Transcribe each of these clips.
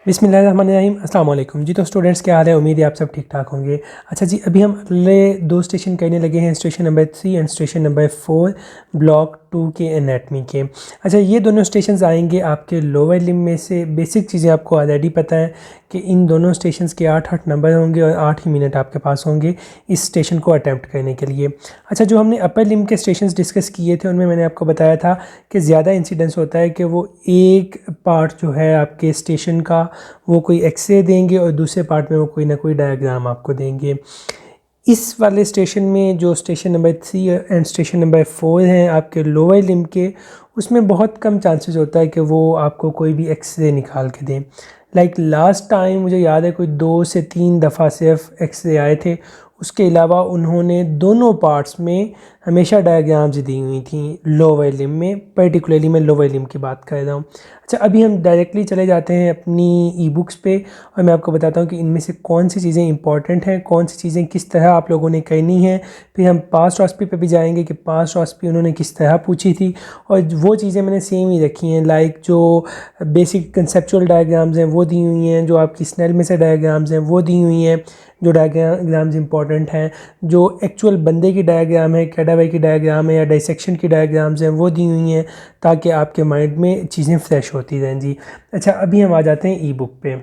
बिस्मिल्लाहिर्रहमानिर्रहीम। अस्सलाम वालेकुम जी। तो स्टूडेंट्स क्या हाल है, उम्मीद है आप सब ठीक ठाक होंगे। अच्छा जी, अभी हम अगले 2 स्टेशन करने लगे हैं, station number 3 and station number 4 block 2 के एनाटमी के। अच्छा, ये दोनों स्टेशंस आएंगे आपके लोअर लिम्ब में से। बेसिक चीज़ें आपको ऑलरेडी पता है कि इन दोनों स्टेशंस के 8 नंबर होंगे और 8 ही मिनट आपके पास होंगे इस स्टेशन को अटैम्प्ट करने के लिए। अच्छा, जो हमने अपर लिम्ब के स्टेशंस डिस्कस किए थे उनमें मैंने आपको बताया था कि ज़्यादा इंसिडेंस होता है कि वो एक पार्ट जो है आपके स्टेशन का वो कोई एक्सरे देंगे और दूसरे पार्ट में वो कोई ना कोई डायग्राम आपको देंगे। इस वाले स्टेशन में जो station number 3 and station number 4 हैं आपके लोअर लिम्ब के, उसमें बहुत कम चांसेस होता है कि वो आपको कोई भी एक्सरे निकाल के दें। लास्ट टाइम मुझे याद है कोई 2 से 3 दफ़ा सिर्फ एक्सरे आए थे। उसके अलावा उन्होंने दोनों पार्ट्स में हमेशा डायग्राम्स दी हुई थी लोअर लिम्ब में, पर्टिकुलरली मैं लोअर लिम्ब की बात कर रहा हूँ। अच्छा, अभी हम डायरेक्टली चले जाते हैं अपनी ई बुक्स पे और मैं आपको बताता हूँ कि इनमें से कौन सी चीज़ें इंपॉर्टेंट हैं, कौन सी चीज़ें किस तरह आप लोगों ने करनी है। फिर हम पास्ट ऑस्पी पे भी जाएंगे कि पास्ट ऑस्पी उन्होंने किस तरह पूछी थी, और वो चीज़ें मैंने सेम ही रखी हैं। जो बेसिक कंसेप्चुअल डायग्राम्स हैं वो दी हुई हैं, जो आपकी स्नेल में से डायग्राम्स हैं वो दी हुई हैं, जो डायग्राम्स इंपॉर्टेंट हैं, जो एक्चुअल बंदे की डायग्राम है, कैडावर की डायग्राम है या डाइसेक्शन की डायग्राम्स हैं वो दी हुई हैं, ताकि आपके माइंड में चीज़ें फ्रेश होती रहें जी। अच्छा, अभी हम आ जाते हैं ई बुक पे।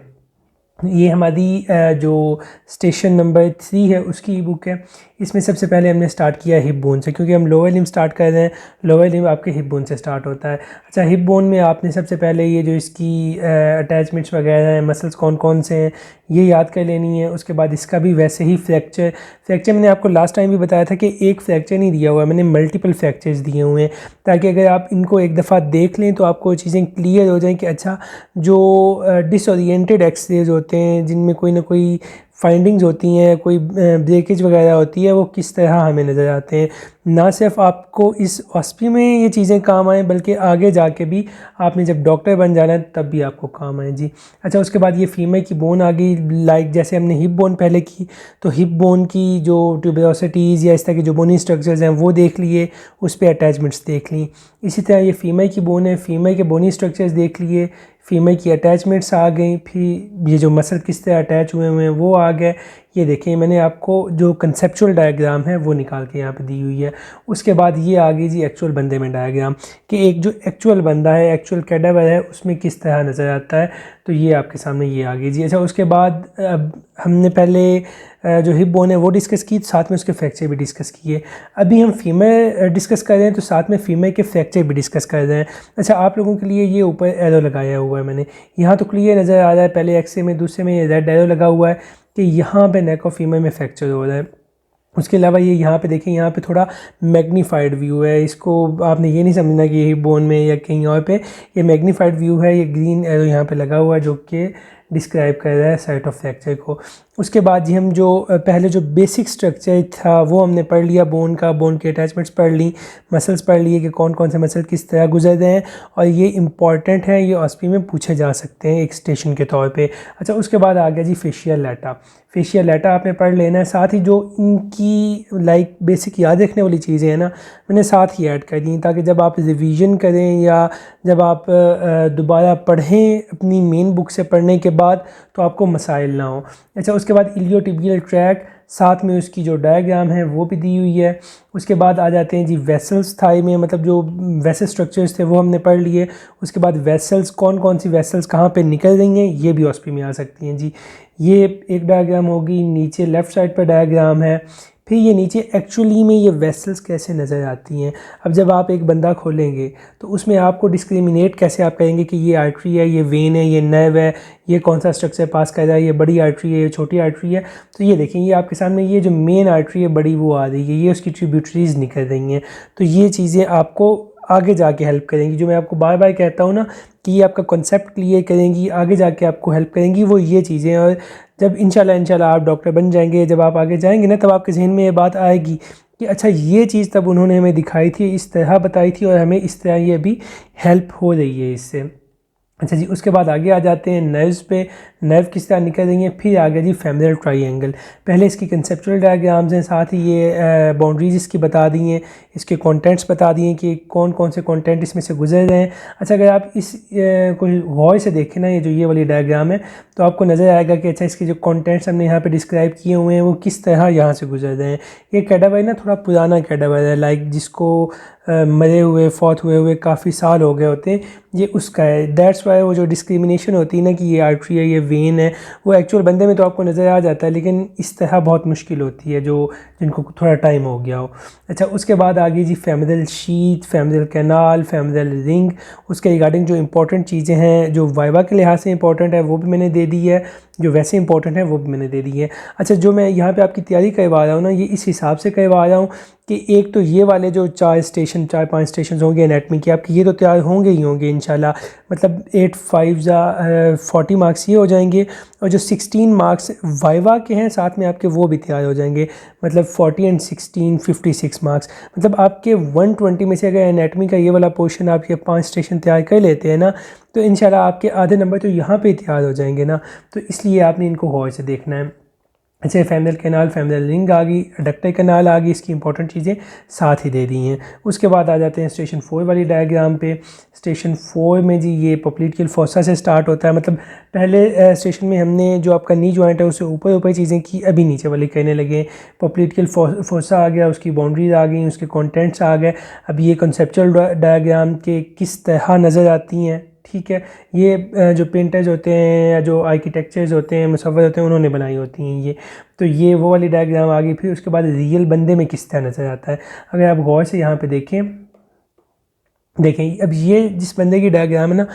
ये हमारी जो स्टेशन नंबर 3 है उसकी ई बुक है। इसमें सबसे पहले हमने स्टार्ट किया हिप बोन से, क्योंकि हम लोअर लिम्ब स्टार्ट कर रहे हैं। लोअर लिम्ब आपके हिप बोन से स्टार्ट होता है। अच्छा, हिप बोन में आपने सबसे पहले ये जो इसकी अटैचमेंट्स वगैरह हैं, मसल्स कौन कौन से हैं, ये याद कर लेनी है। उसके बाद इसका भी वैसे ही फ्रैक्चर मैंने आपको लास्ट टाइम भी बताया था कि एक फ्रैक्चर नहीं दिया हुआ है, मैंने मल्टीपल फ्रैक्चर्स दिए हुए हैं, ताकि अगर आप इनको एक दफ़ा देख लें तो आपको चीज़ें क्लियर हो जाएं कि अच्छा, जो डिसओरिएंटेड एक्सरेज होते हैं जिनमें कोई ना कोई फाइंडिंग्स होती हैं, कोई ब्रेकेज वगैरह होती है, वो किस तरह हमें नज़र आते हैं। ना सिर्फ आपको इस हॉस्पी में ये चीज़ें काम आएँ, बल्कि आगे जाके भी आपने जब डॉक्टर बन जाना है तब भी आपको काम आए जी। अच्छा, उसके बाद ये फीमेल की बोन आ गई। जैसे हमने हिप बोन पहले की, तो हिप बोन की जो ट्यूबरोसिटीज़ या इस तरह के जो बोनी स्ट्रक्चर्स हैं वो देख लिए, उस पर अटैचमेंट्स देख ली। इसी तरह ये फीमेल की बोन है, फीमेल के बोनी स्ट्रक्चर्स देख लिए, फीमेल की अटैचमेंट्स आ गई, फिर ये जो मसल किस तरह अटैच हुए हुए हैं वो आ गए। ये देखिए, मैंने आपको जो कंसेप्चुअल डायग्राम है वो निकाल के यहाँ पे दी हुई है। उसके बाद ये आ गई जी एक्चुअल बंदे में डायग्राम, कि एक जो एक्चुअल बंदा है, एक्चुअल कैडावर है, उसमें किस तरह नज़र आता है। तो ये आपके सामने ये आ गई जी। अच्छा, उसके बाद हमने पहले जो हिप बोन है वो डिस्कस की, साथ में उसके फ्रैक्चर भी डिस्कस किए। अभी हम फीमेल डिस्कस कर रहे हैं, तो साथ में फीमेल के फ्रैक्चर भी डिस्कस कर रहे हैं। अच्छा, आप लोगों के लिए ये ऊपर एरो लगाया हुआ है मैंने, यहाँ तो क्लियर नज़र आ रहा है, पहले एक्स में दूसरे में ये रेड एरो लगा हुआ है कि यहाँ पे नेक ऑफ फीमेल में फ्रैक्चर हो रहा है। उसके अलावा ये यहाँ पे देखें, यहाँ पे थोड़ा मैग्नीफाइड व्यू है। इसको आपने ये नहीं समझना कि हिप बोन में या कहीं और पे, ये मैग्नीफाइड व्यू है। ये ग्रीन एरो यहाँ पे लगा हुआ है जो कि डिस्क्राइब कर रहा है साइट ऑफ फ्रैक्चर को। उसके बाद जी हम जो पहले जो बेसिक स्ट्रक्चर था वो हमने पढ़ लिया, बोन का, बोन के अटैचमेंट्स पढ़ ली, मसल्स पढ़ लिए कि कौन कौन से मसल किस तरह गुजर रहे हैं, और ये इंपॉर्टेंट है, ये ऑस्पी में पूछे जा सकते हैं एक स्टेशन के तौर पे। अच्छा, उसके बाद आ गया जी फेशियल लेटा। फेशियल लेटा आपने पढ़ लेना है, साथ ही जो इनकी बेसिक याद रखने वाली चीज़ें हैं ना, मैंने साथ ही ऐड कर दी, ताकि जब आप रिवीजन करें या जब आप दोबारा पढ़ें अपनी मेन बुक से पढ़ने के बाद, तो आपको मसाइल ना हो। अच्छा, उसके बाद इलियोटिबियल ट्रैक, साथ में उसकी जो डायग्राम है वो भी दी हुई है। उसके बाद आ जाते हैं जी वेसल्स थाई में, मतलब जो वेसल स्ट्रक्चर्स थे वो हमने पढ़ लिए। उसके बाद वेसल्स, कौन कौन सी वेसल्स कहाँ पे निकल रही हैं, ये भी ऑस्पी में आ सकती हैं जी। ये एक डायग्राम होगी, नीचे लेफ़्ट साइड पर डायग्राम है। फिर ये नीचे एक्चुअली में ये वेसल्स कैसे नज़र आती हैं। अब जब आप एक बंदा खोलेंगे तो उसमें आपको डिस्क्रिमिनेट कैसे आप कहेंगे कि ये आर्टरी है, ये वेन है, ये नर्व है, ये कौन सा स्ट्रक्चर पास कर रहा है, ये बड़ी आर्टरी है, ये छोटी आर्टरी है। तो ये देखें, ये आपके सामने ये जो मेन आर्टरी है बड़ी वो आ रही है, ये उसकी ट्रिब्यूटरीज निकल रही हैं। तो ये चीज़ें आपको आगे जाके हेल्प करेंगी, जो मैं आपको बार बार कहता हूँ ना कि ये आपका कॉन्सेप्ट क्लियर करेंगी, आगे जाके आपको हेल्प करेंगी वो ये चीज़ें। और जब इंशाल्लाह आप डॉक्टर बन जाएंगे, जब आप आगे जाएंगे ना, तब आपके जहन में ये बात आएगी कि अच्छा, ये चीज़ तब उन्होंने हमें दिखाई थी, इस तरह बताई थी, और हमें इस तरह ये भी हेल्प हो रही है इससे। अच्छा जी, उसके बाद आगे आ जाते हैं नर्व्स पे। नर्व किस तरह निकल रही हैं। फिर आ गया जी फेमोरल ट्रायंगल। पहले इसकी कंसेप्चुअल डायग्राम्स हैं, साथ ही ये बाउंड्रीज इसकी बता दी हैं, इसके कंटेंट्स बता दिए कि कौन कौन से कंटेंट इसमें से गुजर रहे हैं। अच्छा, अगर आप इस कोई गौर से देखें ना, ये जो ये वाली डायग्राम है, तो आपको नज़र आएगा कि अच्छा इसके जो कंटेंट्स हमने यहाँ पे डिस्क्राइब किए हुए हैं वो किस तरह यहाँ से गुजर रहे हैं। ये कैडावर ना थोड़ा पुराना कैडावर है, लाइक जिसको मरे हुए फौत हुए काफ़ी साल हो गए होते हैं, ये उसका है। दैट्स वाई वो जो डिस्क्रिमिनेशन होती है ना कि ये आर्टरी है, ये वेन है, वो एक्चुअल बंदे में तो आपको नज़र आ जाता है, लेकिन इस तरह बहुत मुश्किल होती है जो जिनको थोड़ा टाइम हो गया हो। अच्छा, उसके बाद आ गई जी femoral sheath, femoral canal, femoral ring. उसके रिगार्डिंग जो इंपॉर्टेंट चीज़ें हैं जो वाइवा के लिहाज से इंपॉर्टेंट है वो भी मैंने दे दी है, जो वैसे इंपॉर्टेंट है वो भी मैंने दे दी है। अच्छा, जो मैं यहाँ पे आपकी तैयारी करवा रहा हूँ ना, ये इस हिसाब से करवा रहा हूँ कि एक तो ये वाले जो 4-5 स्टेशन होंगे एनाटमी के आपके, ये तो तैयार होंगे ही होंगे इंशाल्लाह। मतलब 8 5 40 मार्क्स ये हो जाएंगे, और जो 16 मार्क्स वाइवा के हैं साथ में आपके वो भी तैयार हो जाएंगे। मतलब 40 और 16 56 मार्क्स। मतलब आपके 120 में से अगर एनाटमी का ये वाला पोर्शन आप ये 5 स्टेशन तैयार कर लेते हैं ना, तो इंशाल्लाह आपके आधे नंबर तो यहाँ पे तैयार हो जाएंगे ना। तो इसलिए आपने इनको गौर से देखना है। अच्छा, फेमोरल कैनाल, फेमोरल रिंग आ गई, अडक्टर कैनाल आ गई, इसकी इंपॉर्टेंट चीज़ें साथ ही दे दी हैं। उसके बाद आ जाते हैं स्टेशन 4 वाली डायग्राम पे। स्टेशन 4 में जी ये पोप्लीटिकल फोसा से स्टार्ट होता है। मतलब पहले स्टेशन में हमने जो आपका नी जॉइंट है उससे ऊपर ऊपर चीज़ें की, अभी नीचे वाली करने लगे। पोप्लीटिकल फोसा आ गया, उसकी बाउंड्रीज आ गई, उसके कॉन्टेंट्स आ गए। अब ये कंसेप्चुअल डायग्राम के किस तरह नज़र आती हैं, ठीक है, ये जो पेंटर्स होते हैं या जो आर्किटेक्चर्स होते हैं, मुसव्विर होते हैं, उन्होंने बनाई होती हैं ये। तो ये वो वाली डायग्राम आ गई। फिर उसके बाद रियल बंदे में किस तरह नज़र आता है। अगर आप गौर से यहाँ पे देखें अब ये जिस बंदे की डायग्राम है ना,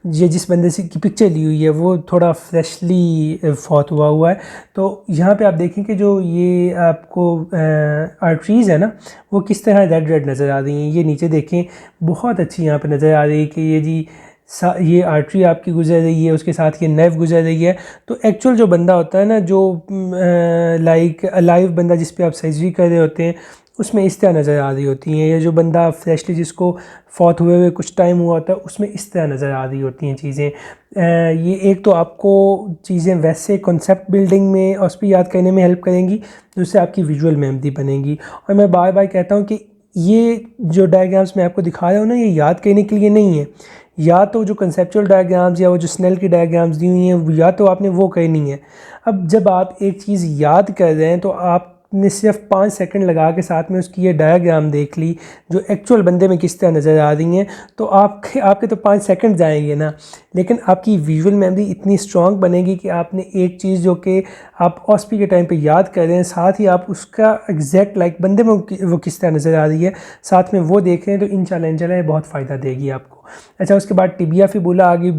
ये जिस बंदे से की पिक्चर ली हुई है वो थोड़ा फ्रेशली फौत हुआ है। तो यहाँ पे आप देखें कि जो ये आपको आर्टरीज़ है ना, वो किस तरह रेड रेड नज़र आ रही हैं। ये नीचे देखें, बहुत अच्छी यहाँ पे नज़र आ रही है कि ये जी ये आर्टरी आपकी गुजर रही है, उसके साथ ये नर्व गुजर रही है। तो एक्चुअल जो बंदा होता है ना, जो लाइक अलाइव बंदा जिस पे आप सर्जरी कर रहे होते हैं, उसमें इस तरह नज़र आ रही होती हैं। ये जो बंदा फ्रेशली जिसको फौत हुए कुछ टाइम हुआ होता है, उसमें इस तरह नज़र आ रही होती हैं चीज़ें। ये एक तो आपको चीज़ें वैसे कॉन्सेप्ट बिल्डिंग में और उस पर याद करने में हेल्प करेंगी, जिससे आपकी विजुअल मेमोरी बनेगी। और मैं बार बार कहता हूँ कि ये जो डायग्राम्स मैं आपको दिखा रहा हूँ ना, ये याद करने के लिए नहीं है। या तो जो कंसेप्चुअल डायग्राम्स या वो जो स्नेल की डायग्राम्स दी हुई हैं, या तो आपने वो करनी है। अब जब आप एक चीज़ याद कर रहे हैं तो आपने सिर्फ 5 सेकंड लगा के साथ में उसकी ये डायग्राम देख ली जो एक्चुअल बंदे में किस तरह नज़र आ रही हैं, तो आपके तो 5 सेकंड जाएंगे ना, लेकिन आपकी विजुअल मेमोरी इतनी स्ट्रॉन्ग बनेगी कि आपने एक चीज़ जो कि आप ऑस्पी के टाइम पे याद कर रहे हैं, साथ ही आप उसका एग्जैक्ट लाइक बंदे में वो किस तरह नज़र आ रही है साथ में वो देख रहे हैं, तो इंशाल्लाह बहुत फ़ायदा देगी आपको। अच्छा, उसके बाद टिबिया फिबुला आ गई।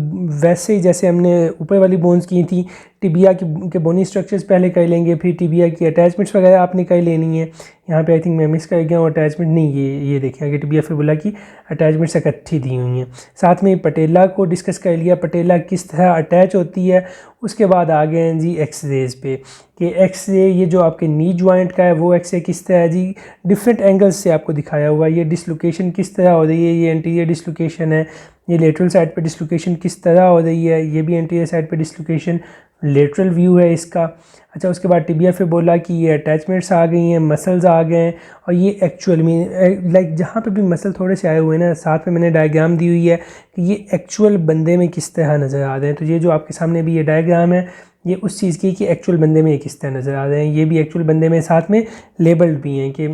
वैसे ही जैसे हमने ऊपर वाली बोन्स की थी, टिबिया के बोनी स्ट्रक्चर्स पहले कर लेंगे, फिर टिबिया की अटैचमेंट्स वगैरह आपने कर लेनी है। यहाँ पे आई थिंक मैं मिस कर गया हूँ अटैचमेंट, नहीं ये देखिए आगे टिबिया फिबुला की अटैचमेंट्स इकट्ठी दी हुई हैं। साथ में पटेला को डिस्कस कर लिया, पटेला किस तरह अटैच होती है। उसके बाद आ गए हैं जी एक्सरेज पे, कि एक्सरे ये जो आपके नी जॉइंट का है वो एक्सरे किस तरह है जी, डिफरेंट एंगल्स से आपको दिखाया हुआ है। ये डिसलोकेशन किस तरह हो रही है, ये एंटीरियर डिसलोकेशन है, ये लेटरल साइड पे डिसलोकेशन किस तरह हो रही है, ये भी एंटीरियर साइड पे डिसलोकेशन, लेटरल व्यू है इसका। अच्छा, उसके बाद टिबिया पे बोला कि ये अटैचमेंट्स आ गई हैं, मसल्स आ गए हैं, और ये एक्चुअल में लाइक जहाँ पे भी मसल थोड़े से आए हुए हैं ना, साथ में मैंने डायग्राम दी हुई है कि ये एक्चुअल बंदे में किस तरह नज़र आ रहे हैं। तो ये जो आपके सामने भी ये डायग्राम है, ये उस चीज़ की कि एक्चुअल बंदे में ये किस तरह नज़र आ रहे हैं। ये भी एक्चुअल बंदे में साथ में लेबल्ड भी हैं कि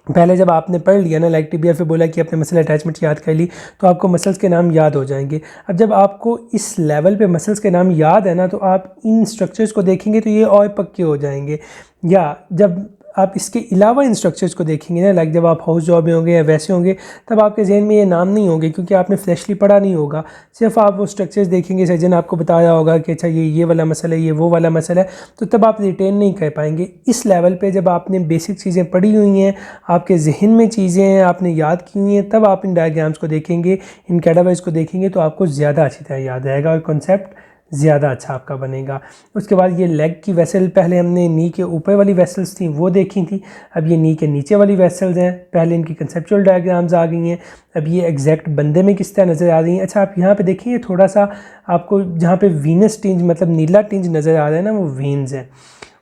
पहले जब आपने पढ़ लिया ना, लाइक टिबिया पे बोला कि आपने मसल अटैचमेंट याद कर ली, तो आपको मसल्स के नाम याद हो जाएंगे। अब जब आपको इस लेवल पे मसल्स के नाम याद है ना, तो आप इन स्ट्रक्चर्स को देखेंगे तो ये और पक्के हो जाएंगे। या जब आप इसके अलावा इन स्ट्रक्चर्स को देखेंगे ना, लाइक जब आप हाउस जॉब में होंगे या वैसे होंगे, तब आपके जहन में ये नाम नहीं होंगे क्योंकि आपने फ्रेशली पढ़ा नहीं होगा। सिर्फ आप वो स्ट्रक्चर्स देखेंगे, सर्जन आपको बताया होगा कि अच्छा ये वाला मसला है, ये वो वाला मसला है, तो तब आप रिटेन नहीं कर पाएंगे। इस लेवल पे जब आपने बेसिक चीज़ें पढ़ी हुई हैं, आपके जहन में चीज़ें हैं, आपने याद की हुई हैं, तब आप इन डायग्राम्स को देखेंगे, इन कैडावर्स को देखेंगे, तो आपको ज़्यादा अच्छी तरह याद आएगा और कॉन्सेप्ट ज़्यादा अच्छा आपका बनेगा। उसके बाद ये लेग की वेसल, पहले हमने नी के ऊपर वाली वेसल्स थी वो देखी थी, अब ये नी के नीचे वाली वेसल्स हैं। पहले इनकी कंसेप्चुअल डायग्राम्स आ गई हैं, अब ये एग्जैक्ट बंदे में किस तरह नज़र आ रही हैं। अच्छा आप यहाँ पे देखिए थोड़ा सा आपको जहाँ पे वीनस टिंज मतलब नीला टिंज नज़र आ रहा है ना, वो वेन्स हैं।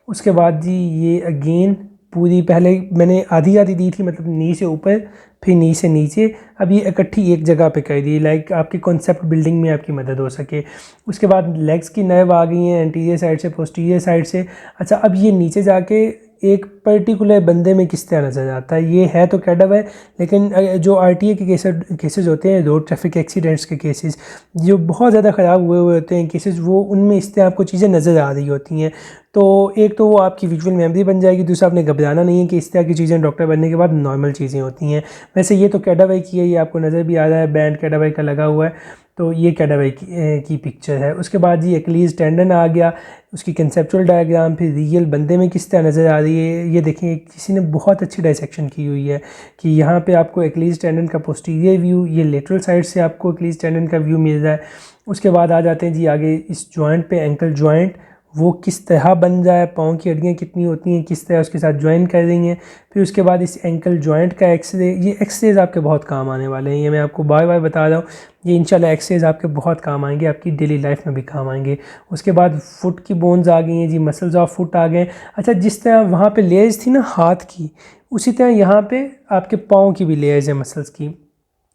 उसके बाद जी ये अगेन पूरी, पहले मैंने आधी आधी दी थी मतलब नी से ऊपर फिर नी से नीचे, अब ये इकट्ठी एक जगह पे कर दी, लाइक आपकी कॉन्सेप्ट बिल्डिंग में आपकी मदद हो सके। उसके बाद लेग्स की नर्व आ गई हैं एंटीरियर साइड से पोस्टीरियर साइड से। अच्छा अब ये नीचे जाके एक पर्टिकुलर बंदे में किस तरह नज़र आता है, ये है तो कैडव है, लेकिन जो आरटीए के केसेस होते हैं, रोड ट्रैफिक एक्सीडेंट्स के केसेस जो बहुत ज़्यादा ख़राब हुए होते हैं केसेस, वो उनमें इस तरह आपको चीज़ें नज़र आ रही होती हैं। तो एक तो वो आपकी विजुअल मेमोरी बन जाएगी, दूसरा आपने घबराना नहीं है कि इस तरह की चीज़ें डॉक्टर बनने के बाद नॉर्मल चीज़ें होती हैं। वैसे ये तो कैडावाई की है, ये आपको नज़र भी आ रहा है, बैंड कैडावाई का लगा हुआ है, तो ये कैडावाई की पिक्चर है। उसके बाद जी एक्लीज टेंडन आ गया, उसकी कंसेप्चुअल डायग्राम, फिर रियल बंदे में किस तरह नज़र आ रही है। ये देखें किसी ने बहुत अच्छी डायसेक्शन की हुई है कि यहाँ पे आपको एक्लीज टेंडन का पोस्टीरियर व्यू, ये लेटरल साइड से आपको एक्लीज टेंडन का व्यू मिल रहा है। उसके बाद आ जाते हैं जी आगे इस जॉइंट पे, एंकल जॉइंट वो किस तरह बन जाए, पाँव की हड्डियाँ कितनी होती हैं, किस तरह उसके साथ ज्वाइन कर रही हैं। फिर उसके बाद इस एंकल जॉइंट का एक्सरे, ये एक्सरेज आपके बहुत काम आने वाले हैं, ये मैं आपको बार बार बता रहा हूँ, ये इंशाल्लाह एक्सरेज आपके बहुत काम आएंगे, आपकी डेली लाइफ में भी काम आएंगे। उसके बाद फुट की बोन्स आ गई हैं जी, मसल्स ऑफ फुट आ गए। अच्छा जिस तरह वहाँ पर लेयर्स थी ना हाथ की, उसी तरह यहाँ पर आपके पाँव की भी लेयर्स हैं मसल्स की,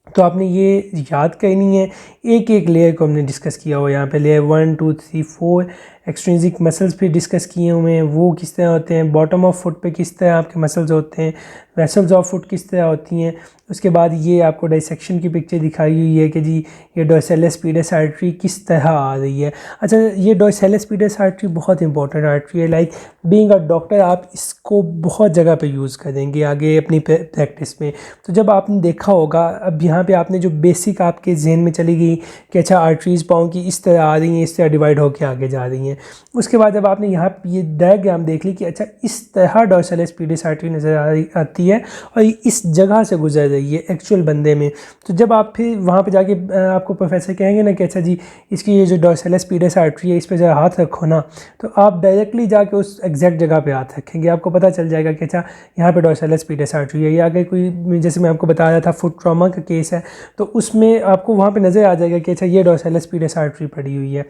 तो आपने ये याद करनी है। एक एक लेयर को हमने डिस्कस किया हुआ, यहाँ पे लेयर 1 2 3 4 एक्सट्रिंसिक मसल्स पे डिस्कस किए हुए हैं, वो किस तरह होते हैं, बॉटम ऑफ फुट पे किस तरह आपके मसल्स होते हैं, वेसल्स ऑफ फुट किस तरह होती हैं। उसके बाद ये आपको डाइसेक्शन की पिक्चर दिखाई हुई है कि जी ये डोर्सैलिस पीडस आर्टरी किस तरह आ रही है। अच्छा ये डोर्सैलिस पीडस आर्टरी बहुत इंपॉर्टेंट आर्टरी है, लाइक बीइंग अ डॉक्टर आप इसको बहुत जगह पे यूज़ करेंगे आगे अपनी प्रैक्टिस में। तो जब आपने देखा होगा, अब यहाँ पे आपने जो बेसिक आपके जहन में चली गई कि अच्छा आर्टरीज़ पाँव की इस तरह आ रही हैं, इस तरह डिवाइड होकर आगे जा रही हैं। उसके बाद जब आपने यहाँ ये डायग्राम देख ली कि अच्छा इस तरह डोर्सैलिस पीडस आर्टरी नज़र आती है और इस जगह से गुजर रही है एक्चुअल बंदे में, तो जब आप फिर वहाँ पे जाके आपको प्रोफेसर कहेंगे ना कि अच्छा जी इसकी ये जो डोर्सैलिस पीडस आर्टरी है इस पर ज़रा हाथ रखो ना, तो आप डायरेक्टली जाके उस एग्जैक्ट जगह पे हाथ रखेंगे, आपको पता चल जाएगा कि अच्छा यहाँ पे डोर्सैलिस पीडस आर्टरी है। या अगर कोई जैसे मैं आपको बता रहा था फुट ट्रॉमा का केस है, तो उसमें आपको वहाँ पर नज़र आ जाएगा कि अच्छा ये डोर्सैलिस पीडस आर्टरी पड़ी हुई है।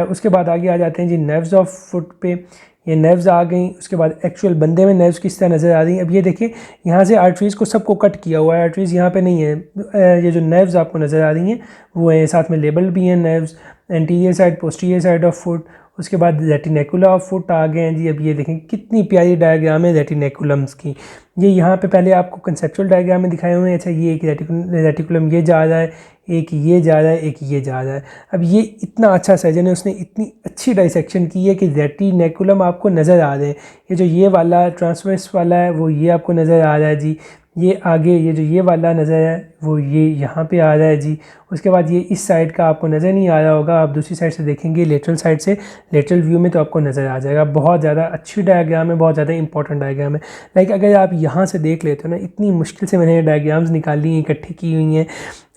उसके बाद आगे आ जाते हैं जी नर्व्स ऑफ फुट पे, ये नर्व्स आ गई। उसके बाद एक्चुअल बंदे में नर्व्स किस तरह नज़र आ रही हैं। अब ये देखिए यहाँ से आर्टरीज़ को सबको कट किया हुआ है, आर्टरीज़ यहाँ पे नहीं है, ये जो नर्व्स आपको नज़र आ रही हैं वो है, साथ में लेबल भी हैं nerves, anterior side posterior side of foot. उसके बाद रेटिनेकुला ऑफ फुट आ गए हैं जी। अब ये देखें कितनी प्यारी डायग्राम है रेटिनेकुलम्स की, ये यहाँ पे पहले आपको कंसेप्चुअल डायग्राम में दिखाए हुए हैं। अच्छा ये एक रेटिकुलम ये जा रहा है, एक ये जा रहा है, एक ये जा रहा है। अब ये इतना अच्छा सर्जन है, उसने इतनी अच्छी डाइसेक्शन की है कि रेटिनेकुलम आपको नज़र आ रहे हैं। ये जो ये वाला ट्रांसवर्स वाला है वो ये आपको नज़र आ रहा है जी, ये आगे ये जो ये वाला नज़र है वो ये यहाँ पे आ रहा है जी। उसके बाद ये इस साइड का आपको नज़र नहीं आ रहा होगा, आप दूसरी साइड से देखेंगे लेटरल साइड से, लेटरल व्यू में तो आपको नज़र आ जाएगा। बहुत ज़्यादा अच्छी डायग्राम है, बहुत ज़्यादा इंपॉर्टेंट डायग्राम है। लाइक अगर आप यहाँ से देख लेते हो ना, इतनी मुश्किल से मैंने डायग्राम्स निकाली हैं, इकट्ठी की हुई हैं,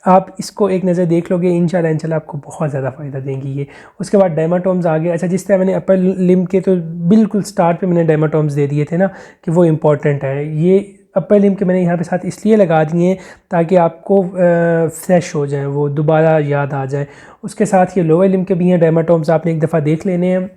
आप इसको एक नज़र देख लोगे इंशाल्लाह आपको बहुत ज़्यादा फ़ायदा देंगी ये। उसके बाद डेमाटोम्स आ गए। अच्छा जिस तरह मैंने अपर लिम के तो बिल्कुल स्टार्ट पे मैंने डेमाटोम्स दे दिए थे ना कि वो इम्पॉर्टेंट है, ये अपर लिम के मैंने यहाँ पे साथ इसलिए लगा दिए हैं ताकि आपको फ्रेश हो जाए, वो दोबारा याद आ जाए। उसके साथ ये लोअर लिम के भी हैं डेमाटोम्स, आपने एक दफ़ा देख लेने हैं।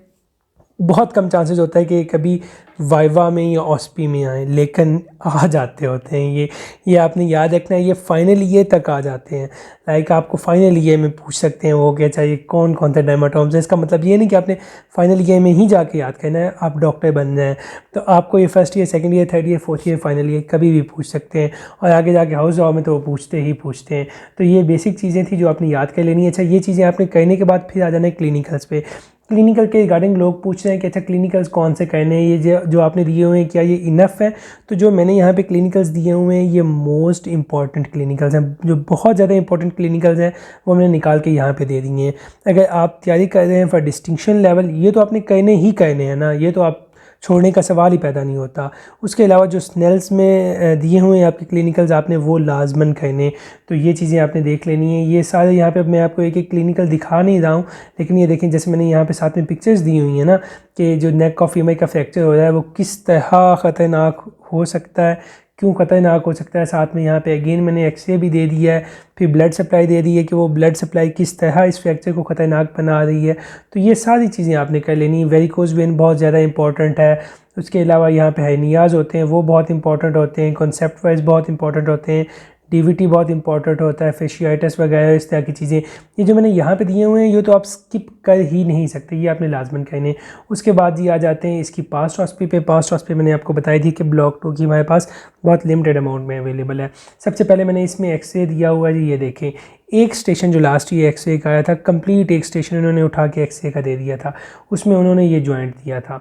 बहुत कम चांसेस होता है कि कभी वाइवा में या ऑस्पी में आए, लेकिन आ जाते होते हैं ये आपने याद रखना है, ये फाइनल ईयर तक आ जाते हैं। लाइक आपको फाइनल ईयर में पूछ सकते हैं वो कि चाहिए कौन कौन से डेमाटोम्स है। इसका मतलब ये नहीं कि आपने फाइनल ईयर में ही जाके याद करना है, आप डॉक्टर बन जाएँ तो आपको ये first year, second year, third year, fourth year, final year कभी भी पूछ सकते हैं। और आगे जाके हाउस जॉब में तो वो पूछते ही पूछते हैं। तो ये बेसिक चीज़ें थी जो आपने याद कर लेनी है। अच्छा ये चीज़ें आपने करने के बाद फिर आ जाना है क्लिनिकल्स पे। क्लिनिकल के रिगार्डिंग लोग पूछ रहे हैं कि अच्छा क्लिनिकल्स कौन से करने हैं, ये जो आपने दिए हुए हैं क्या ये इनफ है। तो जो मैंने यहाँ पे क्लिनिकल्स दिए हुए हैं ये मोस्ट इंपॉर्टेंट क्लिनिकल्स हैं, जो बहुत ज़्यादा इंपॉर्टेंट क्लिनिकल्स हैं वो मैंने निकाल के यहाँ पे दे दिए हैं। अगर आप तैयारी कर रहे हैं फॉर डिस्टिंक्शन लेवल, ये तो आपने करने ही करने हैं ना, ये तो आप छोड़ने का सवाल ही पैदा नहीं होता। उसके अलावा जो स्नेल्स में दिए हुए हैं आपके क्लिनिकल्स, आपने वो लाजमन करने, तो ये चीज़ें आपने देख लेनी है। ये सारे यहाँ पे मैं आपको एक एक क्लिनिकल दिखा नहीं रहा हूँ, लेकिन ये देखें जैसे मैंने यहाँ पे साथ में पिक्चर्स दी हुई हैं ना, कि जो नेक ऑफ फीमेल का फ्रैक्चर हो रहा है वो किस तरह ख़तरनाक हो सकता है, क्यों ख़तरनाक हो सकता है। साथ में यहाँ पे अगेन मैंने एक्सरे भी दे दिया है, फिर ब्लड सप्लाई दे दी है कि वो ब्लड सप्लाई किस तरह इस फ्रैक्चर को ख़तरनाक बना रही है। तो ये सारी चीज़ें आपने कर लेनी। वेरिकोज वेन बहुत ज़्यादा इंपॉर्टेंट है। उसके अलावा यहाँ पे हाइनियाज़ होते हैं, वो बहुत इंपॉर्टेंट होते हैं। कॉन्सेप्ट वाइज बहुत इंपॉर्टेंट होते हैं। डीवीटी बहुत इंपॉर्टेंट होता है। फेशियाइटिस वगैरह इस तरह की चीज़ें, ये जो मैंने यहाँ पे दिए हुए हैं ये तो आप स्किप कर ही नहीं सकते, ये आपने लाजमन कहने। उसके बाद ये आ जाते हैं इसकी पास्ट हॉस्पी पे। पास्ट हॉस्पी मैंने आपको बताई थी कि ब्लॉक 2 की हमारे पास बहुत लिमिटेड अमाउंट में अवेलेबल है। सबसे पहले मैंने इसमें एक्सरे दिया हुआ है जी, ये देखें एक स्टेशन जो लास्ट ये एक्सरे का आया था, कंप्लीट एक स्टेशन उन्होंने उठा के एक्सरे का दे दिया था, उसमें उन्होंने ये जॉइंट दिया था।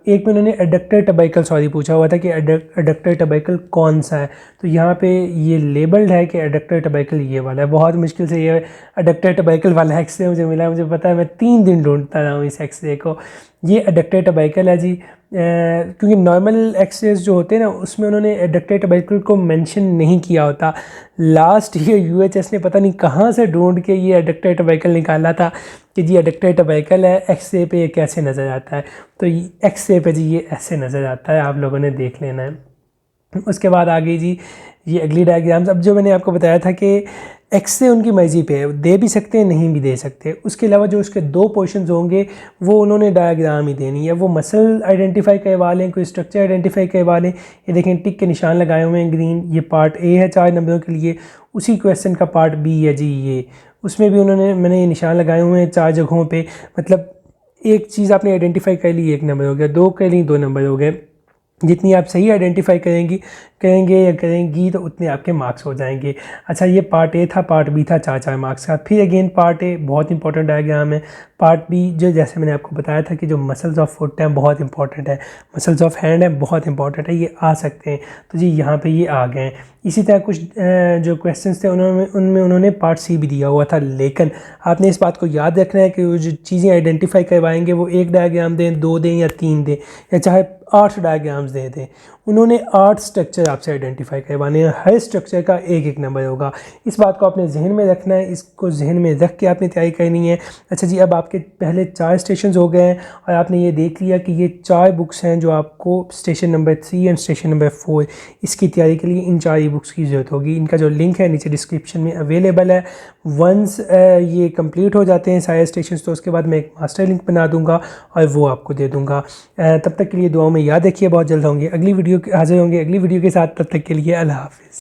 एक में उन्होंने एडक्टर टबैकल सॉरी पूछा हुआ था कि एडक्टर टबैकल कौन सा है, तो यहाँ पे ये लेबल्ड है कि एडक्टर टबैकल ये वाला है। बहुत मुश्किल से ये एडक्टर टबैकल वाला एक्सरे मुझे मिला, मुझे पता है मैं 3 दिन ढूंढता रहा हूँ इस एक्सरे को। ये एडक्टर टबैकल है जी, क्योंकि नॉर्मल एक्सरेज जो होते हैं ना उसमें उन्होंने एडक्टर टबैकल को मेंशन नहीं किया होता। लास्ट ये यूएचएस ने पता नहीं कहाँ से ढूंढ के ये एडक्टर टबैकल निकाला था कि जी एडक्टर टबैकल है, एक्सरे पे ये कैसे नज़र आता है। तो एक्सरे पे जी ये ऐसे नज़र आता है, आप लोगों ने देख लेना है। उसके बाद आ गई जी ये अगली डायग्राम्स। अब जो मैंने आपको बताया था कि एक्सरे उनकी मर्ज़ी पे है, दे भी सकते हैं नहीं भी दे सकते। उसके अलावा जो उसके 2 पोर्शंस होंगे वो उन्होंने डायग्राम ही देनी है। वो मसल आइडेंटिफाई करवा लें, कोई स्ट्रक्चर आइडेंटिफाई करवा लें। ये देखें टिक के निशान लगाए हुए हैं ग्रीन, ये पार्ट ए है 4 नंबरों के लिए। उसी क्वेश्चन का पार्ट बी है जी ये, उसमें भी मैंने ये निशान लगाए हुए हैं 4 जगहों पर। मतलब एक चीज़ आपने आइडेंटिफाई कर ली 1 नंबर हो गया, 2 कर ली 2 नंबर हो गए। जितनी आप सही आइडेंटिफाई करेंगे या करेंगी तो उतने आपके मार्क्स हो जाएंगे। अच्छा ये पार्ट ए था, पार्ट बी था 4-4 मार्क्स का। फिर अगेन पार्ट ए बहुत इंपॉर्टेंट डायग्राम है। पार्ट बी जो जैसे मैंने आपको बताया था कि जो मसल्स ऑफ फुट हैं बहुत इंपॉर्टेंट है, मसल्स ऑफ हैंड है बहुत इंपॉर्टेंट है, ये आ सकते हैं। तो जी यहाँ पे ये आ गए हैं। इसी तरह कुछ जो क्वेश्चंस थे उनमें उन्होंने पार्ट सी भी दिया हुआ था, लेकिन आपने इस बात को याद रखना है कि वो जो चीज़ें आइडेंटिफाई करवाएंगे वो 1 डायग्राम दें, 2 दें या 3 दें, या चाहे 8 डायग्राम्स दे दें। उन्होंने 8 स्ट्रक्चर आपसे आइडेंटिफाई करवाने हैं, हर स्ट्रक्चर का 1-1 नंबर होगा। इस बात को आपने जहन में रखना है, इसको जहन में रख के आपने तैयारी करनी है। अच्छा जी, अब आपके पहले 4 स्टेशन हो गए हैं और आपने ये देख लिया कि ये 4 बुक्स हैं जो आपको station number 3 and station number 4 इसकी तैयारी के लिए इन 4 ई बुक्स की ज़रूरत होगी। इनका जो लिंक है नीचे डिस्क्रिप्शन में अवेलेबल है। वंस ये कंप्लीट हो जाते हैं सारे स्टेशन, तो उसके बाद मैं एक मास्टर लिंक बना दूंगा और वो आपको दे दूंगा। तब तक के लिए दुआओं में याद रखिए, बहुत जल्द होंगे अगली वीडियो हाजिर होंगे अगली वीडियो के साथ। तब तक के लिए अल्लाह हाफ़िज़।